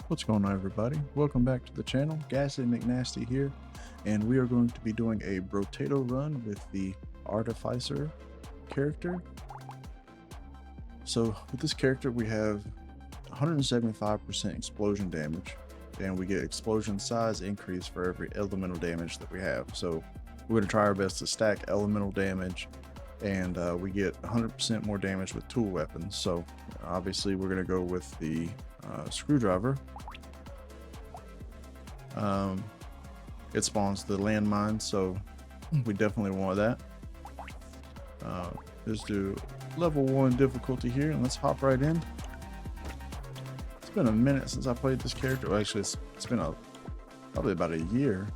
What's going on, everybody? Welcome back to the channel. Gassy McNasty here, and we are going to be doing a Brotato run with the Artificer character. So with this character we have 175% explosion damage, and we get explosion size increase for every elemental damage that we have. So we're going to try our best to stack elemental damage, and we get 100% more damage with tool weapons. So obviously we're going to go with the screwdriver. It spawns the landmine, so we definitely want that. Let's do level 1 difficulty here, and let's hop right in. It's been a minute since I played this character. Well, actually, it's been probably about a year.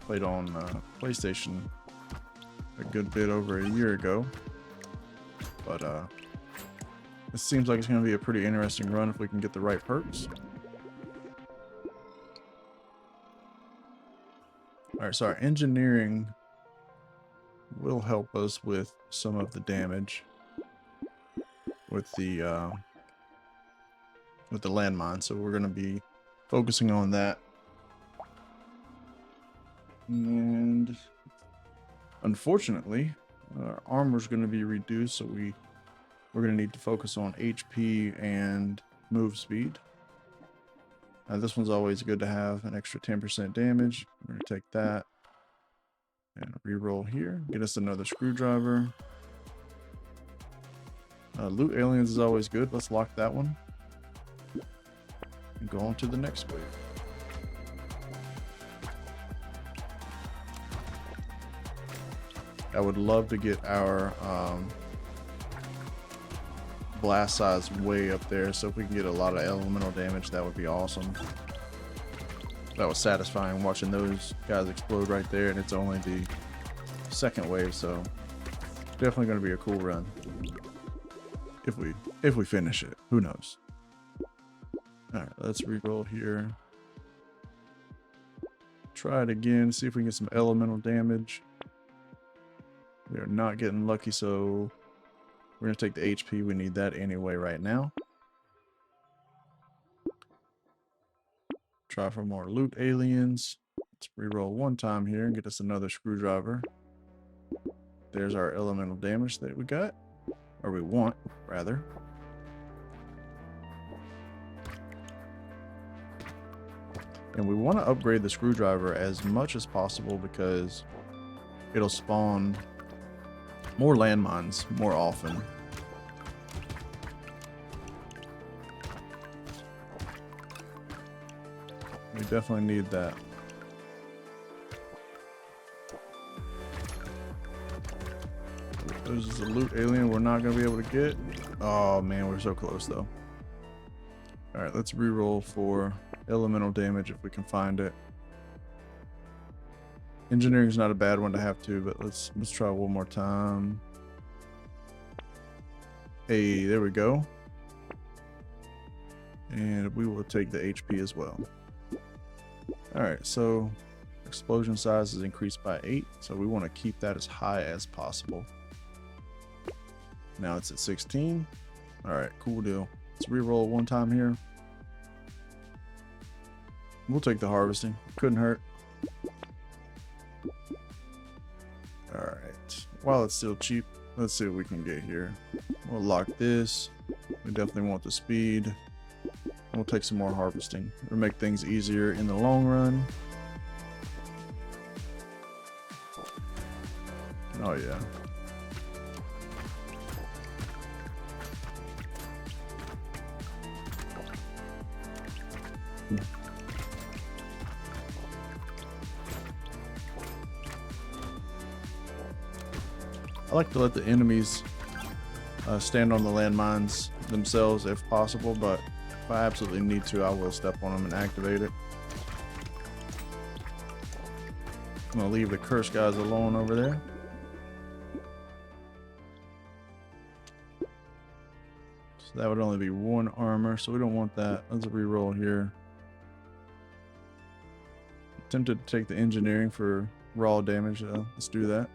Played on PlayStation a good bit over a year ago, but it seems like it's going to be a pretty interesting run if we can get the right perks. Alright, so our engineering will help us with some of the damage with the landmine, so we're going to be focusing on that. And unfortunately, our armor is going to be reduced, so we're going to need to focus on HP and move speed. This one's always good to have an extra 10% damage. We're going to take that and reroll here. Get us another screwdriver. Loot aliens is always good. Let's lock that one. And go on to the next wave. I would love to get our blast size way up there, so if we can get a lot of elemental damage, that would be awesome. That was satisfying watching those guys explode right there, and it's only the second wave, so definitely going to be a cool run if we finish it. Who knows? All right, let's reroll here. Try it again, see if we can get some elemental damage. We are not getting lucky, so we're going to take the HP. We need that anyway right now. Try for more loot aliens. Let's reroll one time here and get us another screwdriver. There's our elemental damage that we got. Or we want, rather. And we want to upgrade the screwdriver as much as possible because it'll spawn more landmines more often. We definitely need that. This is a loot alien we're not going to be able to get. Oh man, we're so close though. Alright, let's reroll for elemental damage if we can find it. Engineering is not a bad one to have too, but let's try one more time. Hey, there we go. And we will take the HP as well. Alright, so explosion size is increased by 8, so we want to keep that as high as possible. Now it's at 16. Alright, cool deal. Let's reroll one time here. We'll take the harvesting. Couldn't hurt. Alright, while it's still cheap, let's see what we can get here. We'll lock this. We definitely want the speed. We'll take some more harvesting. It'll make things easier in the long run. Oh yeah. I like to let the enemies stand on the landmines themselves if possible, but if I absolutely need to, I will step on them and activate it. I'm gonna leave the cursed guys alone over there. So that would only be 1 armor, so we don't want that. Let's reroll here. Tempted to take the engineering for raw damage. Let's do that.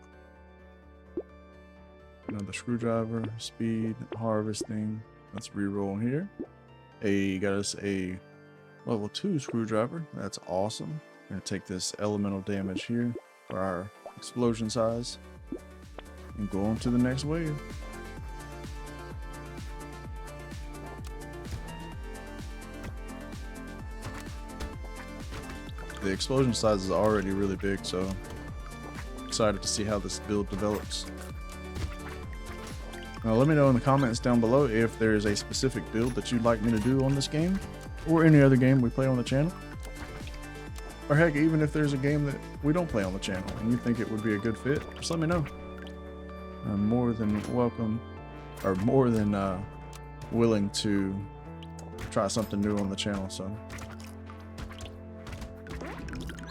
Another screwdriver, speed, harvesting. Let's reroll here. Got us a Level 2 screwdriver. That's awesome. We're going to take this elemental damage here for our explosion size and go on to the next wave. The explosion size is already really big, so excited to see how this build develops. Now let me know in the comments down below if there's a specific build that you'd like me to do on this game or any other game we play on the channel. Or heck, even if there's a game that we don't play on the channel and you think it would be a good fit, just let me know. I'm more than welcome, or more than willing to try something new on the channel. So,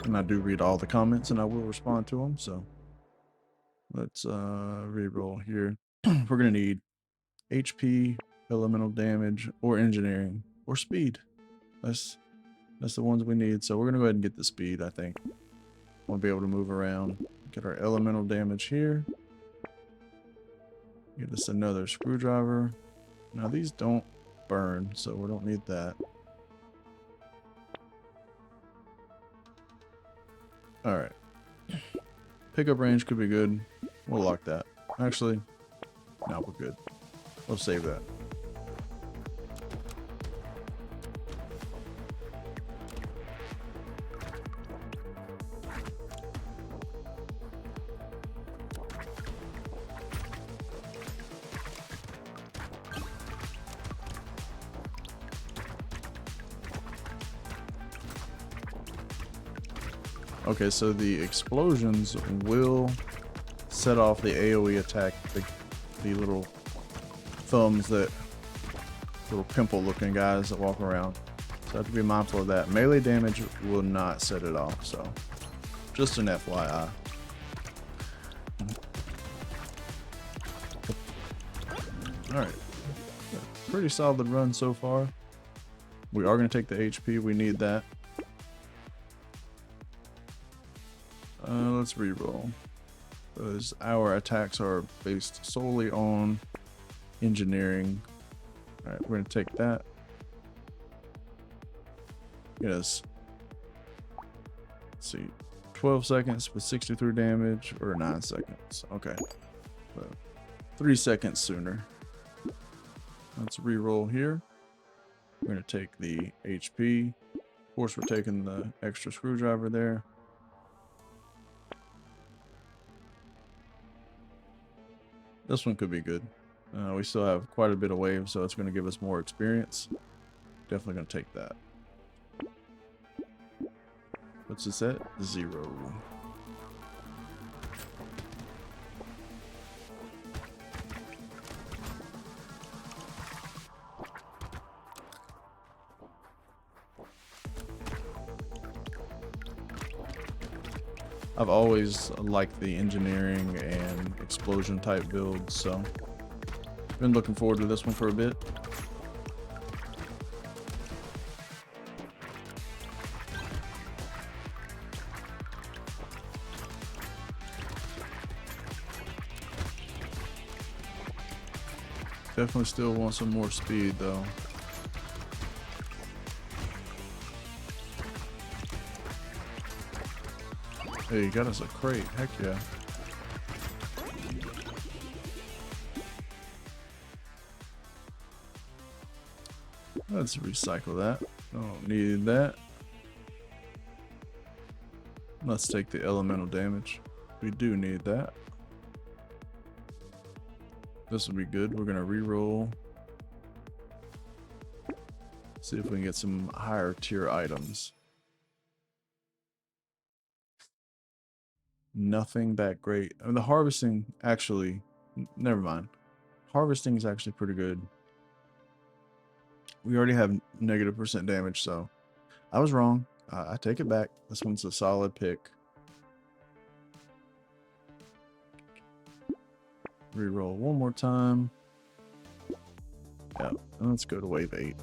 and I do read all the comments and I will respond to them. So let's re-roll here. We're gonna need HP, elemental damage, or engineering, or speed. That's the ones we need. So we're gonna go ahead and get the speed. I think we'll be able to move around. Get our elemental damage here. Get us another screwdriver. Now these don't burn, so we don't need that. All right. Pickup range could be good. We'll lock that. Actually, no, we're good. We'll save that. Okay, so the explosions will set off the AoE attack, the little thumbs, that little pimple looking guys that walk around. So I have to be mindful of that. Melee damage will not set it off, so just an FYI. Alright, pretty solid run so far. We are going to take the HP, we need that. Let's reroll, because our attacks are based solely on engineering. All right, we're going to take that. Yes. Let's see, 12 seconds with 63 damage, or 9 seconds. Okay, so 3 seconds sooner. Let's reroll here. We're going to take the HP. Of course, we're taking the extra screwdriver there. This one could be good. We still have quite a bit of wave, so it's going to give us more experience. Definitely going to take that. What's this at? 0. I've always liked the engineering and explosion type builds, so been looking forward to this one for a bit. Definitely still want some more speed though. Hey, you got us a crate. Heck yeah. Let's recycle that. Don't need that. Let's take the elemental damage. We do need that. This will be good. We're gonna re-roll. See if we can get some higher tier items. Nothing that great. I mean, the harvesting actually, never mind. Harvesting is actually pretty good. We already have -% damage, so I was wrong. I take it back. This one's a solid pick. Reroll one more time. Yeah, and let's go to wave 8.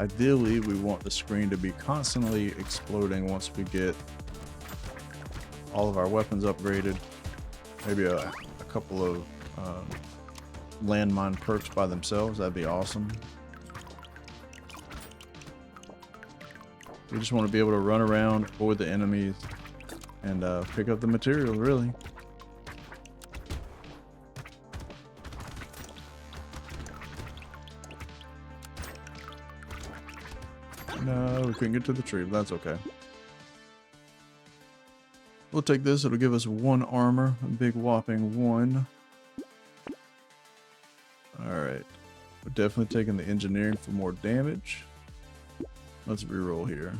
Ideally, we want the screen to be constantly exploding once we get all of our weapons upgraded. Maybe a couple of landmine perks by themselves. That'd be awesome. We just want to be able to run around, avoid the enemies, and pick up the material, really. No, we couldn't get to the tree, but that's okay. We'll take this. It'll give us 1 armor, a big whopping 1. Alright. We're definitely taking the engineering for more damage. Let's reroll here.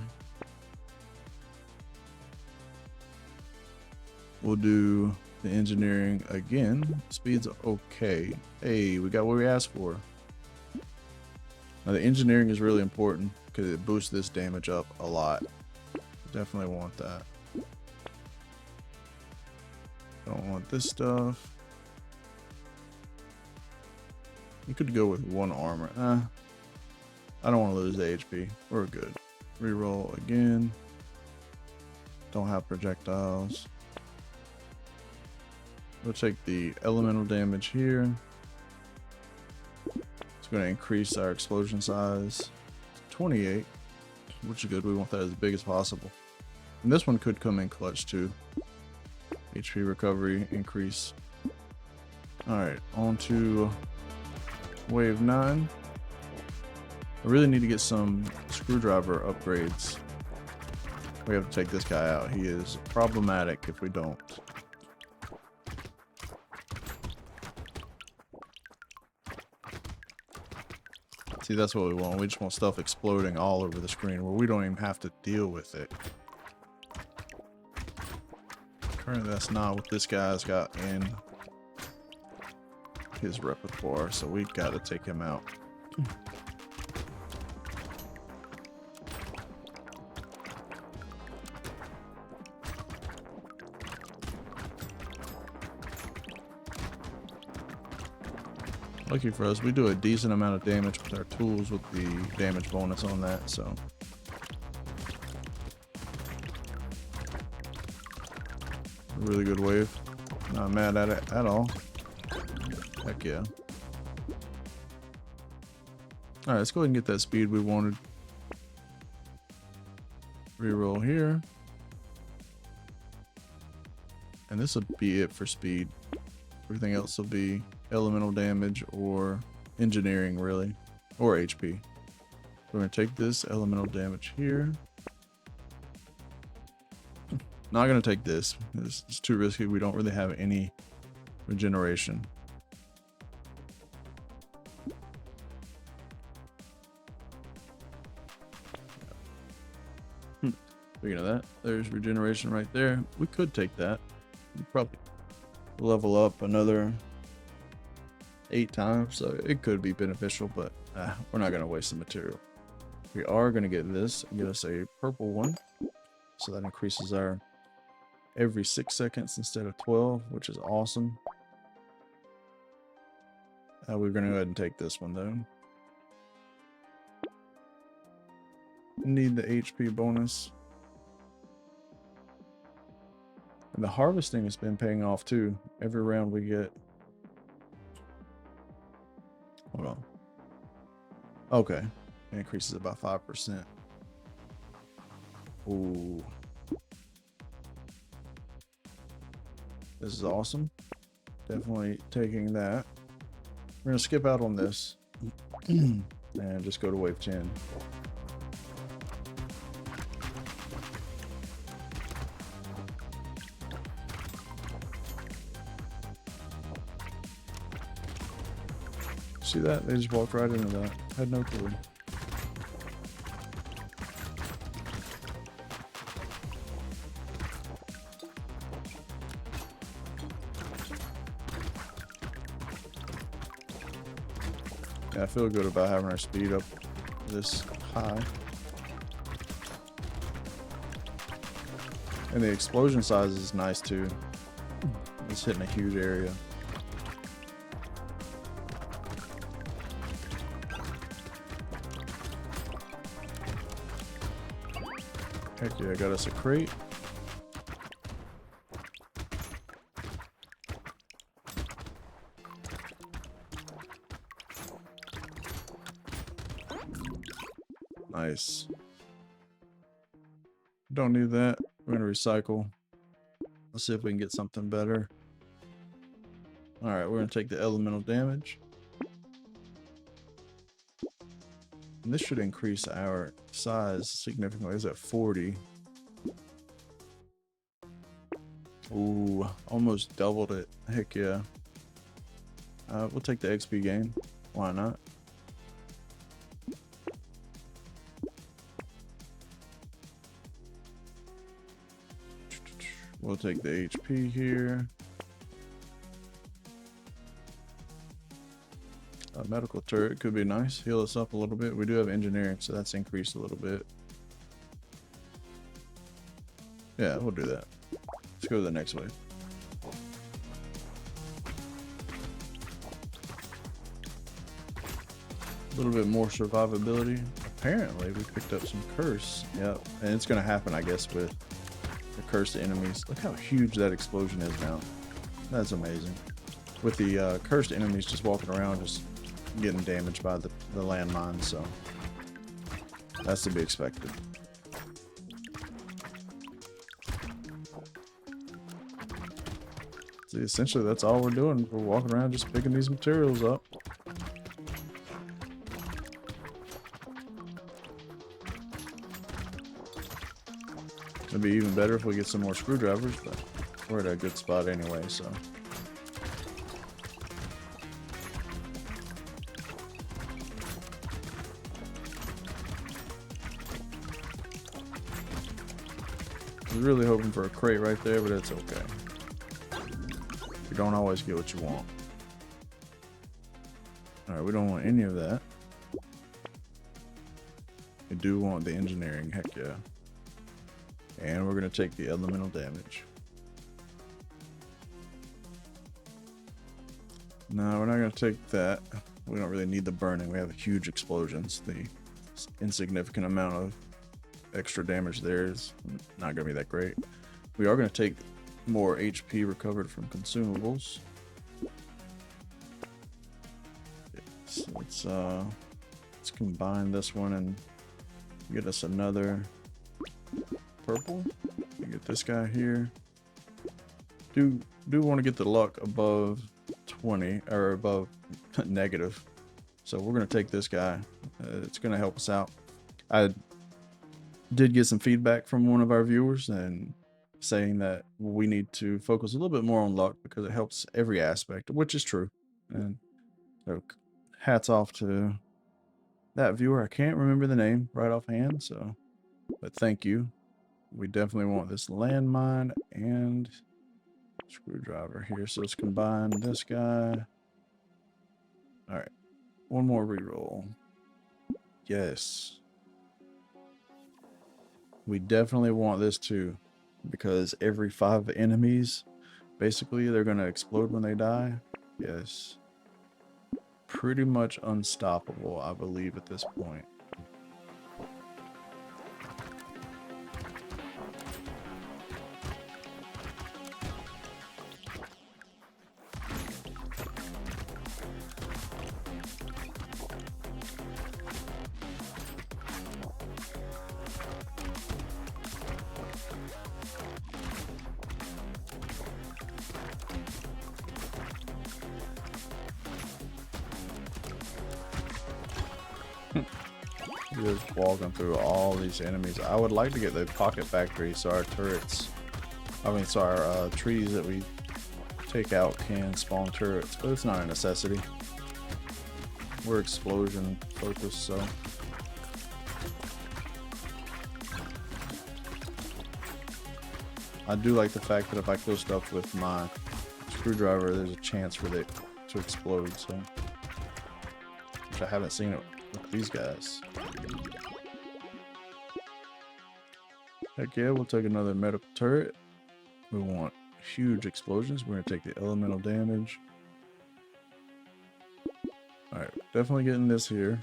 We'll do the engineering again. Speed's okay. Hey, we got what we asked for. Now the engineering is really important because it boosts this damage up a lot. Definitely want that. Don't want this stuff. You could go with 1 armor. I don't want to lose the HP. We're good. Reroll again. Don't have projectiles. We'll take the elemental damage here. It's going to increase our explosion size to 28, which is good. We want that as big as possible. And this one could come in clutch too. HP recovery increase. Alright, on to wave 9. I really need to get some screwdriver upgrades. We have to take this guy out. He is problematic if we don't. See, that's what we want. We just want stuff exploding all over the screen where we don't even have to deal with it. Currently, that's not what this guy's got in his repertoire, so we got to take him out. Lucky for us, we do a decent amount of damage with our tools with the damage bonus on that, so. Really good wave. Not mad at it at all. Heck yeah. Alright, let's go ahead and get that speed we wanted. Reroll here. And this will be it for speed. Everything else will be elemental damage or engineering, really, or HP. We're going to take this elemental damage here. Not going to take this. It's too risky. We don't really have any regeneration. Speaking of that, there's regeneration right there. We could take that. We'd probably level up another 8 times, so it could be beneficial, but we're not going to waste the material. We are going to get this and get us a purple one, so that increases our every 6 seconds instead of 12, which is awesome. We're going to go ahead and take this one though. Need the HP bonus. And the harvesting has been paying off too. Every round we get. Hold on. Okay. It increases about 5%. Ooh. This is awesome. Definitely taking that. We're going to skip out on this and just go to wave 10. See that? They just walked right into that. Had no clue. Yeah, I feel good about having our speed up this high. And the explosion size is nice too. It's hitting a huge area. Heck yeah, I got us a crate. Nice. Don't need that. We're gonna recycle. Let's see if we can get something better. Alright, we're gonna take the elemental damage. And this should increase our size significantly. It's at 40. Ooh, almost doubled it. Heck yeah. We'll take the XP gain. Why not? We'll take the HP here. A medical turret could be nice. Heal us up a little bit. We do have engineering, so that's increased a little bit. Yeah, we'll do that. Let's go to the next wave. A little bit more survivability. Apparently, we picked up some curse. Yep, and it's gonna happen, I guess, with the cursed enemies. Look how huge that explosion is now. That's amazing. With the cursed enemies just walking around, just getting damaged by the landmines, so that's to be expected. See, essentially that's all we're doing. We're walking around just picking these materials up. It'd be even better if we get some more screwdrivers, but we're at a good spot anyway, so. I was really hoping for a crate right there, but it's okay. You don't always get what you want. Alright, we don't want any of that. We do want the engineering, heck yeah. And we're going to take the elemental damage. No, we're not going to take that. We don't really need the burning. We have huge explosions. The insignificant amount of extra damage there is not going to be that great. We are going to take more HP recovered from consumables. So let's combine this one and get us another purple. Get this guy here. Do want to get the luck above 20 or above negative. So we're going to take this guy. It's going to help us out. I did get some feedback from one of our viewers and saying that we need to focus a little bit more on luck because it helps every aspect, which is true. And so hats off to that viewer. I can't remember the name right offhand, so but thank you. We definitely want this landmine and screwdriver here. So let's combine this guy. All right, one more reroll. Yes. We definitely want this too, because every 5 enemies, basically, they're going to explode when they die. Yes. Pretty much unstoppable, I believe, at this point. Just walking through all these enemies. I would like to get the pocket factory so our turrets, so our trees that we take out can spawn turrets, but it's not a necessity. We're explosion focused, so. I do like the fact that if I kill stuff with my screwdriver, there's a chance for it to explode, so. Which I haven't seen it with these guys. Heck yeah, we'll take another medical turret. We want huge explosions. We're going to take the elemental damage. Alright, definitely getting this here.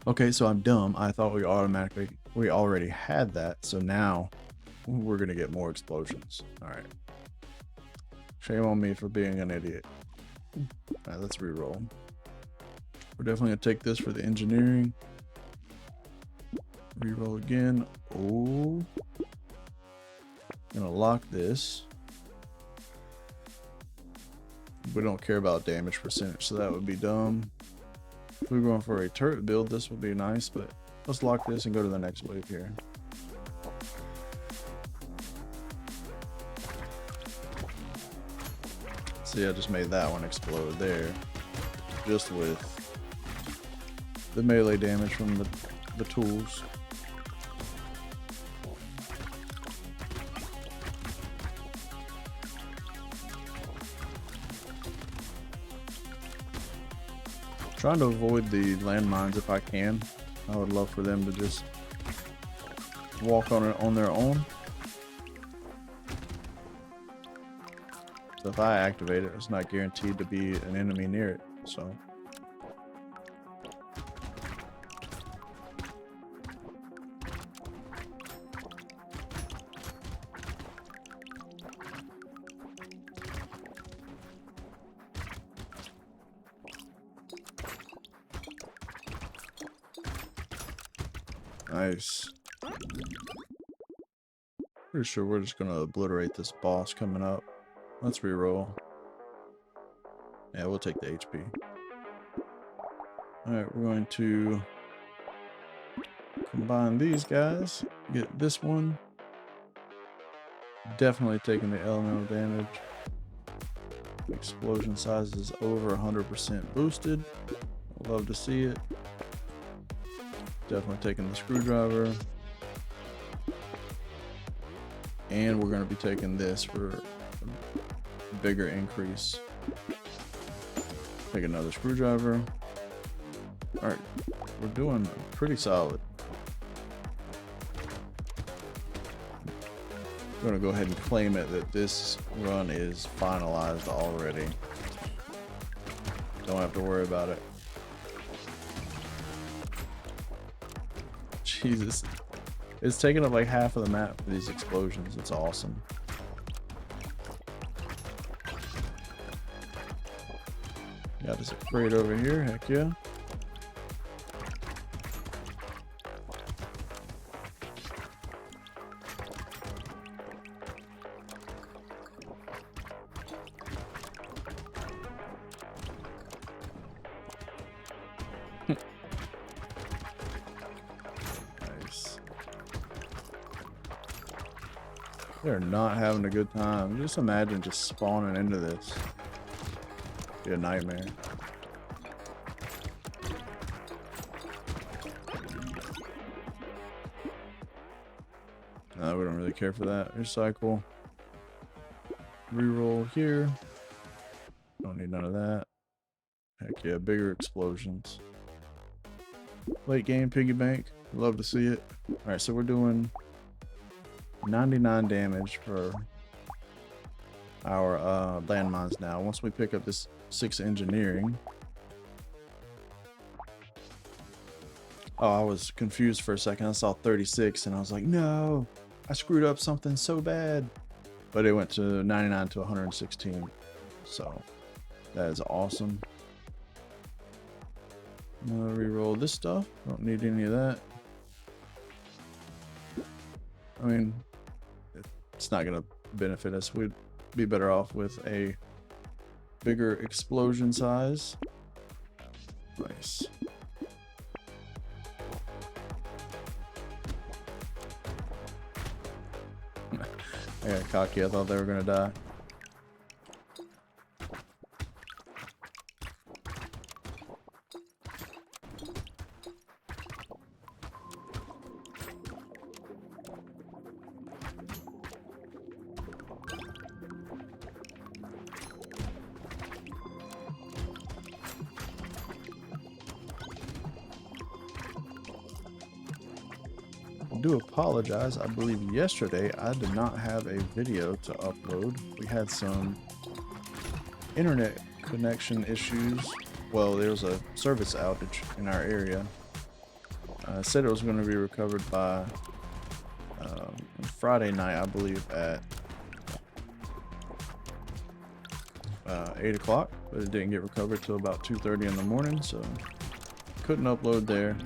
Okay, so I'm dumb. I thought we already had that, so now we're gonna get more explosions. All right. Shame on me for being an idiot. All right, let's re-roll. We're definitely gonna take this for the engineering. Re-roll again. Oh, gonna lock this. We don't care about damage percentage, so that would be dumb. If we're going for a turret build, this would be nice, but let's lock this and go to the next wave here. See, I just made that one explode there, just with the melee damage from the tools. Trying to avoid the landmines if I can. I would love for them to just walk on it on their own. So if I activate it, it's not guaranteed to be an enemy near it. So nice. Pretty sure we're just gonna obliterate this boss coming up. Let's reroll. Yeah, we'll take the HP. Alright, we're going to combine these guys. Get this one. Definitely taking the elemental damage. Explosion size is over 100% boosted. Love to see it. Definitely taking the screwdriver. And we're going to be taking this for a bigger increase. Take another screwdriver. Alright, we're doing pretty solid. I'm going to go ahead and claim it that this run is finalized already. Don't have to worry about it. Jesus. It's taking up like half of the map for these explosions. It's awesome. Got us a crate over here. Heck yeah. Nice. They're not having a good time. Just imagine just spawning into this. Be a nightmare. No, we don't really care for that. Recycle. Reroll here. Don't need none of that. Heck yeah, bigger explosions. Late game piggy bank. Love to see it. Alright, so we're doing 99 damage for our landmines now. Once we pick up this 6 engineering. Oh, I was confused for a second. I saw 36 and I was like, no, I screwed up something so bad. But it went to 99 to 116. So that is awesome. I'm gonna re-roll this stuff. Don't need any of that. I mean, it's not gonna benefit us. We'd be better off with a bigger explosion size. Nice. I got cocky. I thought they were gonna die. I do apologize. I believe yesterday I did not have a video to upload. We had some internet connection issues well, there was a service outage in our area. Said it was going to be recovered by Friday night, I believe, at 8 o'clock, but it didn't get recovered till about 2:30 in the morning, so couldn't upload there.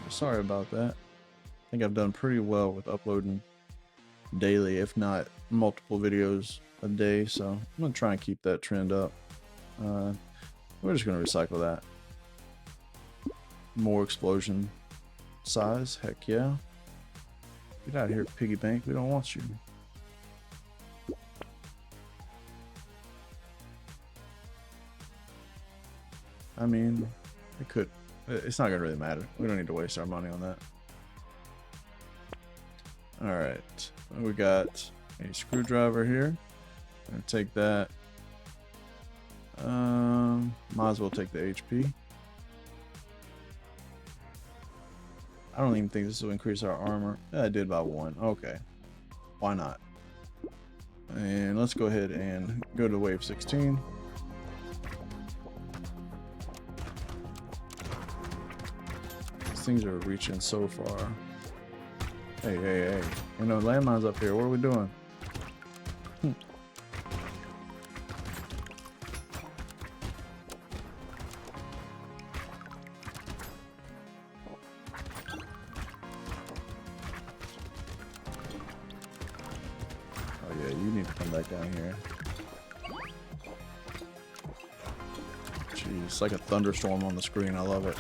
Sorry about that. I think I've done pretty well with uploading daily, if not multiple videos a day, so I'm gonna try and keep that trend up. We're just gonna recycle that. More explosion size, heck yeah. Get out of here, piggy bank, we don't want you. I mean, it could, it's not gonna really matter. We don't need to waste our money on that. Alright, we got a screwdriver here. Gonna take that. Might as well take the HP. I don't even think this will increase our armor. Yeah, it did by 1. Okay. Why not? And let's go ahead and go to wave 16. These things are reaching so far. Hey, hey, hey. You know, landmines up here. What are we doing? Oh yeah, you need to come back down here. Jeez, it's like a thunderstorm on the screen. I love it.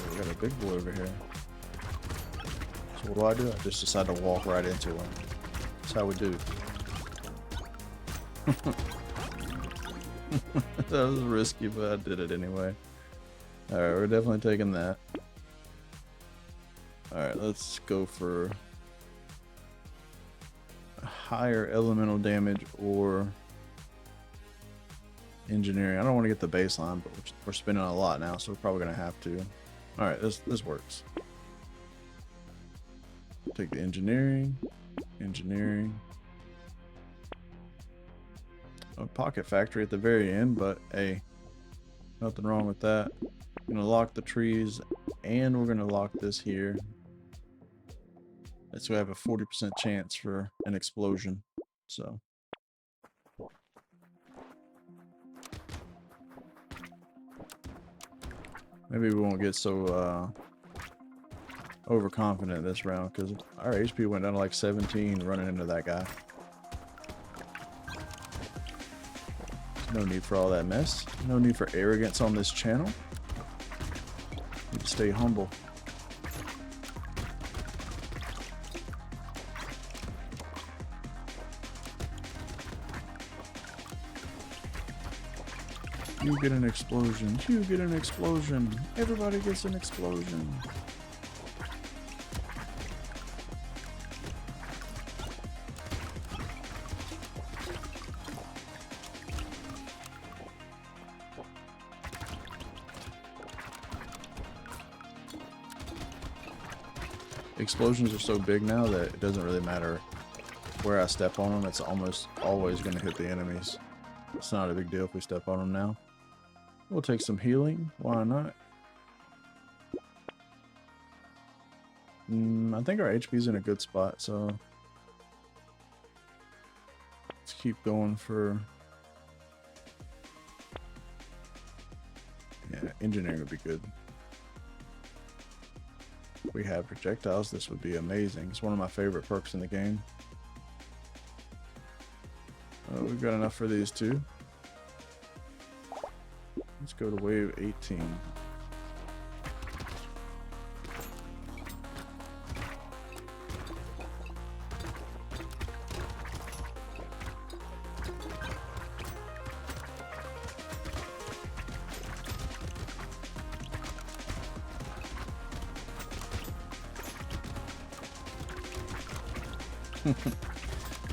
We got a big boy over here. So what do? I just decide to walk right into him. That's how we do. That was risky, but I did it anyway. Alright, we're definitely taking that. Alright, let's go for higher elemental damage or engineering. I don't want to get the baseline, but we're spending a lot now, so we're probably going to have to. Alright, this works. Take the engineering. A pocket factory at the very end, but hey, nothing wrong with that. I'm gonna lock the trees, and we're gonna lock this here. So we have a 40% chance for an explosion. So maybe we won't get so overconfident this round, because our HP went down to like 17 running into that guy. No need for all that mess. No need for arrogance on this channel. Need to stay humble. You get an explosion. You get an explosion. Everybody gets an explosion. Explosions are so big now that it doesn't really matter where I step on them. It's almost always going to hit the enemies. It's not a big deal if we step on them now. We'll take some healing. Why not? I think our HP's in a good spot, so let's keep going for... Yeah, engineering would be good. If we had projectiles, this would be amazing. It's one of my favorite perks in the game. We've got enough for these two. Let's go to wave 18.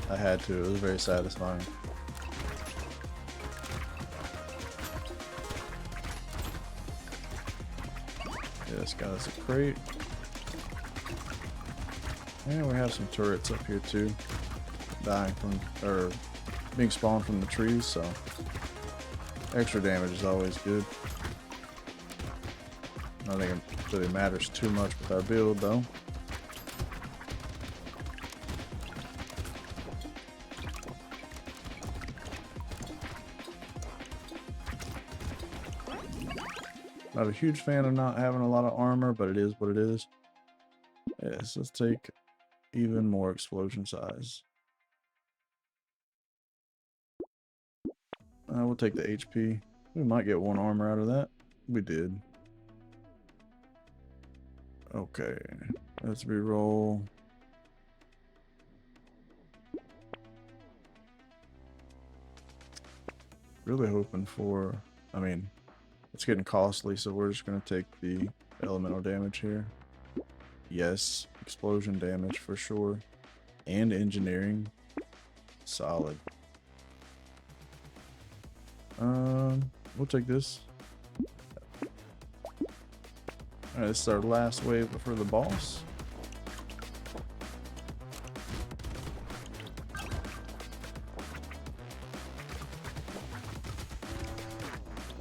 I had to. It was very satisfying. Yeah, this guy's a crate. And we have some turrets up here too. Dying from, or being spawned from the trees, so extra damage is always good. I don't think it really matters too much with our build though. Not a huge fan of not having a lot of armor, but it is what it is. Yes, let's take even more explosion size. We'll take the HP. We might get one armor out of that. We did. Okay, let's reroll. Really hoping for, I mean, it's getting costly, so we're just going to take the elemental damage here. Yes, explosion damage for sure. And engineering. Solid. We'll take this. Alright, this is our last wave before the boss.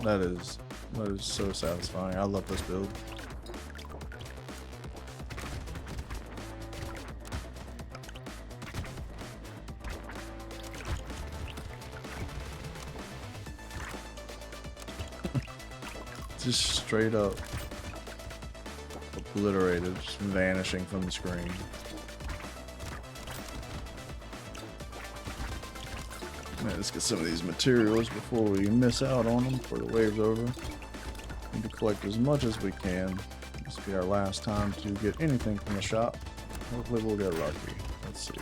That is so satisfying. I love this build. Just straight up obliterated, just vanishing from the screen. Man, let's get some of these materials before we miss out on them before the wave's over. Need to collect as much as we can. This will be our last time to get anything from the shop. Hopefully we'll get lucky. Let's see.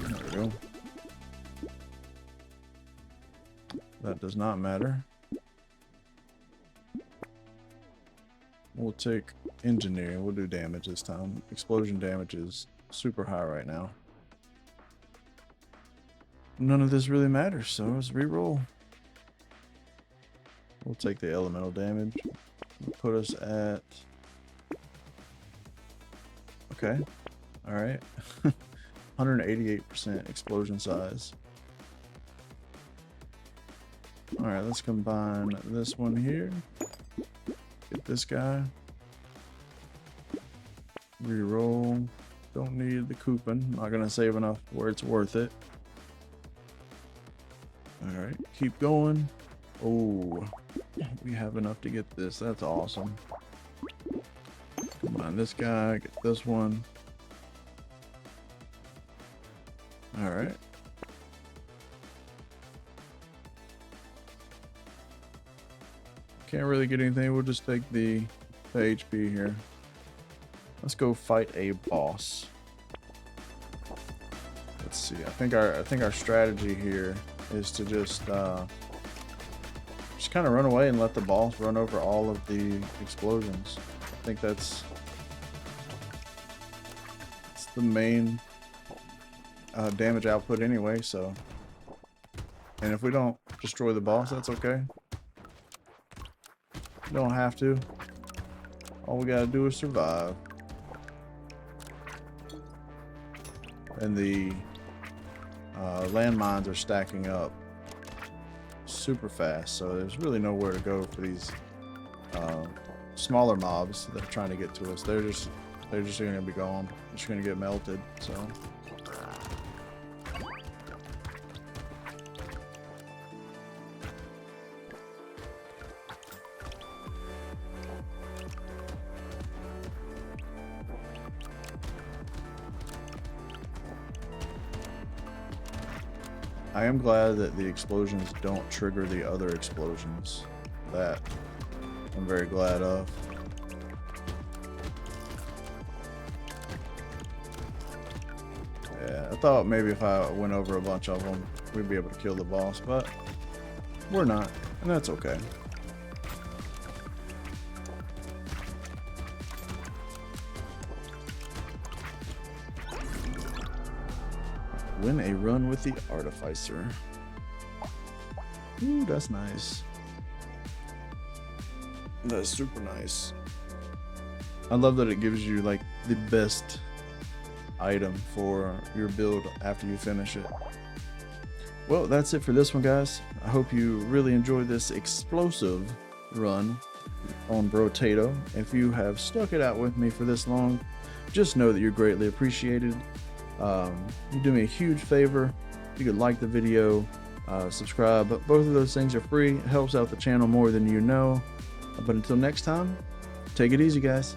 There we go. That does not matter. We'll take engineering. We'll do damage this time. Explosion damage is super high right now. None of this really matters, so let's reroll. We'll take the elemental damage. We'll put us at... Okay. Alright. 188% explosion size. Alright, let's combine this one here. Get this guy. Reroll. Don't need the coupon. Not gonna save enough where it's worth it. Alright, keep going. Oh, we have enough to get this. That's awesome. Combine this guy, get this one. Alright. Can't really get anything. We'll just take the HP here. Let's go fight a boss. Let's see. I think our strategy here is to just kind of run away and let the boss run over all of the explosions. I think that's the main damage output anyway. So, and if we don't destroy the boss, that's okay. You don't have to. All we gotta do is survive. And the landmines are stacking up super fast, so there's really nowhere to go for these smaller mobs that are trying to get to us. They're just gonna be gone. They're just gonna get melted. So. I am glad that the explosions don't trigger the other explosions. That I'm very glad of. Yeah, I thought maybe if I went over a bunch of them, we'd be able to kill the boss, but we're not, and that's okay. Win a run with the Artificer. Ooh, that's nice. That's super nice. I love that it gives you like the best item for your build after you finish it. Well, that's it for this one, guys. I hope you really enjoyed this explosive run on Brotato. If you have stuck it out with me for this long, just know that you're greatly appreciated. You do me a huge favor. You could like the video, subscribe. Both of those things are free. It helps out the channel more than you know. But until next time, take it easy, guys.